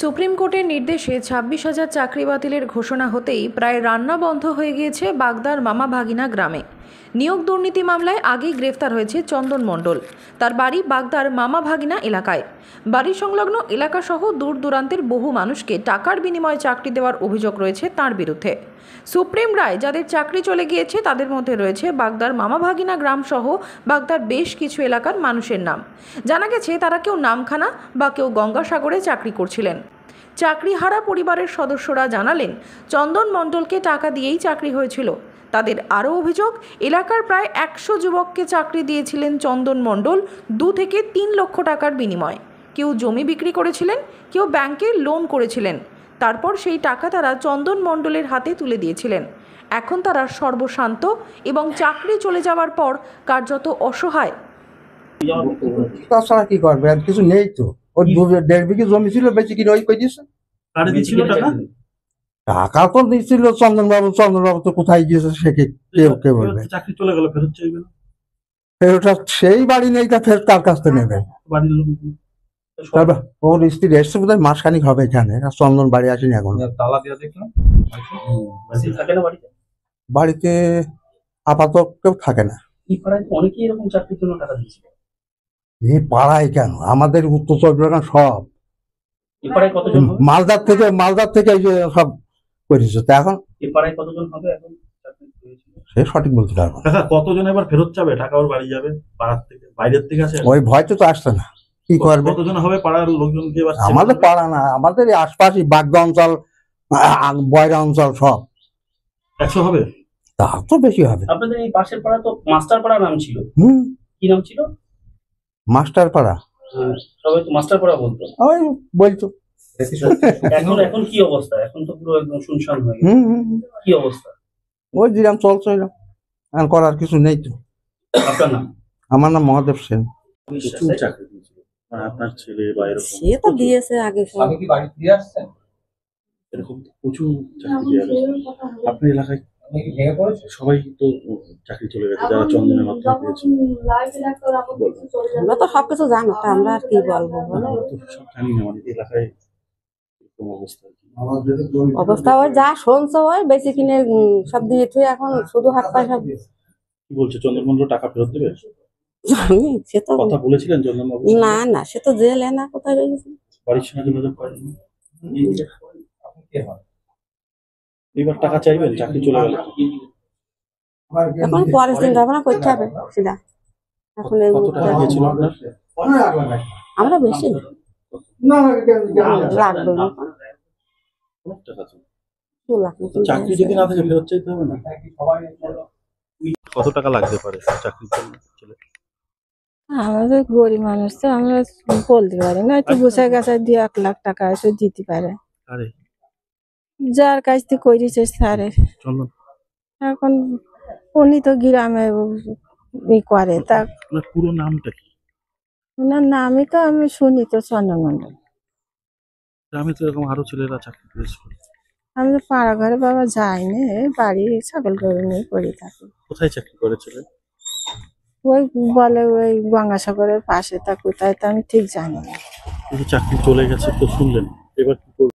Supreme কোর্টের নির্দেশে 26,000 চাকরি বাতিলের ঘোষণা হতেই প্রায় রান্না বন্ধ হয়ে গিয়েছে বাগদার মামা ভাগিনা গ্রামে। নিয়োগ দুর্নীতি মামলায় আগেই গ্রেফতার হয়েছে চন্দন মণ্ডল। তার বাড়ি বাগদার মামা ভাগিনা এলাকায়। বাড়ি সংলগ্ন এলাকাসহ দূর দূরান্তের বহু মানুষকে টাকার বিনিময়ে চাকরি দেওয়ার অভিযোগ রয়েছে তার বিরুদ্ধে। সুপ্রিম রায় যাদের চাকরি চলে গিয়েছে তাদের মধ্যে রয়েছে বাগদার মামা ভাগিনা গ্রাম সহ বাগদার বেশ কিছু এলাকার মানুষের নাম। জানা গেছে তারা কেউ নামখানা বা কেউ গঙ্গাসাগরে চাকরি করছিলেন। চাকরিহারা পরিবারের সদস্যরা জানালেন, চন্দন মণ্ডলকে টাকা দিয়েই চাকরি হয়েছিল। তাদের আরও অভিযোগ, এলাকার প্রায় 100 যুবককে চাকরি দিয়েছিলেন চন্দন মণ্ডল 2 থেকে 3 লক্ষ টাকার বিনিময়ে। কেউ জমি বিক্রি করেছিলেন, কেউ ব্যাংকে লোন করেছিলেন। তারপর সেই টাকা তারা চন্দন মণ্ডলের হাতে তুলে দিয়েছিলেন। এখন তারা সর্বশান্ত এবং চাকরি চলে যাওয়ার পর কার্যত অসহায়। তাছাড়া কি করবে, আর কিছু নেই তো। ওই 1.5 বিঘে জমি ছিল, বেশি কিনে ওই কই দিয়েছে। টাকা তো দিয়েছিল চন্দনবাবু। চন্দনবাবু তো কোথায় গিয়েছে সে কে বলবে। চাকরি চলে গেল, ফেরত চাইবে না। ফেরত সেই বাড়ি নেই, তা ফেরত কার কাছ থেকে নেবে? বাড়ির লোক ওর স্ত্রী এসছে বোধহয় মাসখানিক হবে এখানে, চন্দন বাড়ি আসেনি এখন। তালা দিয়ে দেখলাম বাড়িতে আপাতত কেউ থাকে না। অনেকেই এরকম চাকরির জন্য টাকা দিচ্ছে। এই পাড়ায় কেন, আমাদের উত্তর চব্বিশ পরগনা সব এই পাড়ায় কতজন হবে? মালদার থেকে এই যে সব করেছে। তা এখন এই পাড়ায় কতজন হবে এখন চাকরি পেয়েছে? সে সঠিক বলতে পারবো না। কতজন এবার ফেরত যাবে, টাকা ওর বাড়ি যাবে? পাড়ার থেকে, বাইরের থেকে আসে? ওই ভয়তে তো আসছে না, কি করবে। কতজন হবে পাড়ার লোকজন? কি এবার আমাদের পাড়া না, আমাদের এই আশপাশে বাগদা অঞ্চল, বয়রা অঞ্চল সব 100 হবে। তা তো বেশি হবে। আপনাদের এই পাশের পাড়া তো মাস্টার পাড়া নাম ছিল। কি নাম ছিল? মাস্টার পাড়া। সবাই তো মাস্টার পাড়া বলতো। ওই বলতো। এখন কি অবস্থা? এখন তো পুরো একদম শুনশান হয়ে গেছে। কি অবস্থা? ওই দিলাম চলছে, আর করার কিছু নেই তো। আপনার নাম? আমার নাম মহাদেব সেন। চাকরি দিয়েছিল আপনার ছেলে বা এরকম? সে তো দিয়েছে আগে। আপনি কি বাড়ি ফিরে আসছেন? এরকম প্রচুর চাকরি দেওয়া হয়েছে আপনার এলাকায়। সবাই তো চাকরি চলে গেছে যারা চন্দনের মাধ্যমে পেয়েছে। আমরা তো সবকিছু জানো, তা আমরা আর কি বলবো বলো। আমরা তো সব জানি না, মানে এলাকায় এরকম অবস্থা। অবস্থা ওই যা শুনছো, ওই বেশি কিনে সব দিয়ে তুই এখন শুধু হাত পায় সব। কি বলছে চন্দন মণ্ডল টাকা ফেরত দেবে? জানি সে তো কথা বলেছিলেন চন্দন বাবু? না সে তো জেলে না, কোথায় রয়েছে। বাড়ির সঙ্গে যোগাযোগ করেননি? এবার টাকা চাইবেন, চাকরি চলে গেল। এখন পরে চিন্তা ভাবনা করতে হবে সেটা। এখন এই কত টাকা দিয়েছিল আপনার? আমরা বেশি লাগবে না, অনেক টাকা তো। 2 লাখ মতো। চাকরি যদি না থাকে ফেরত চাইতে হবে না? কত টাকা লাগতে পারে চাকরির জন্য? আমাদের গরিব মানুষ তো, আমরা বলতে পারি না। একটু গুছাই গাছাই দিয়ে 1 লাখ টাকা এসে দিতে পারে, আরে যার কাছ থেকে করেছে স্যারের। চন্দন এখন উনি তো গ্রামে ই করে, তা আপনার পুরো নামটা কি? ওনার নামই তো আমি শুনি তো, চন্দন মণ্ডল। গ্রামে তো এরকম আরো ছেলেরা চাকরি পেয়েছে। আমি তো পাড়া ঘরে বাবা যাইনি, বাড়ি ছাগল গরু নিয়ে পড়ে থাকি। কোথায় চাকরি করেছিলেন? ওই বলে ওই গঙ্গাসাগরের পাশে, তা কোথায় তা আমি ঠিক জানি না। কিন্তু চাকরি চলে গেছে তো শুনলেন, এবার কি করবেন?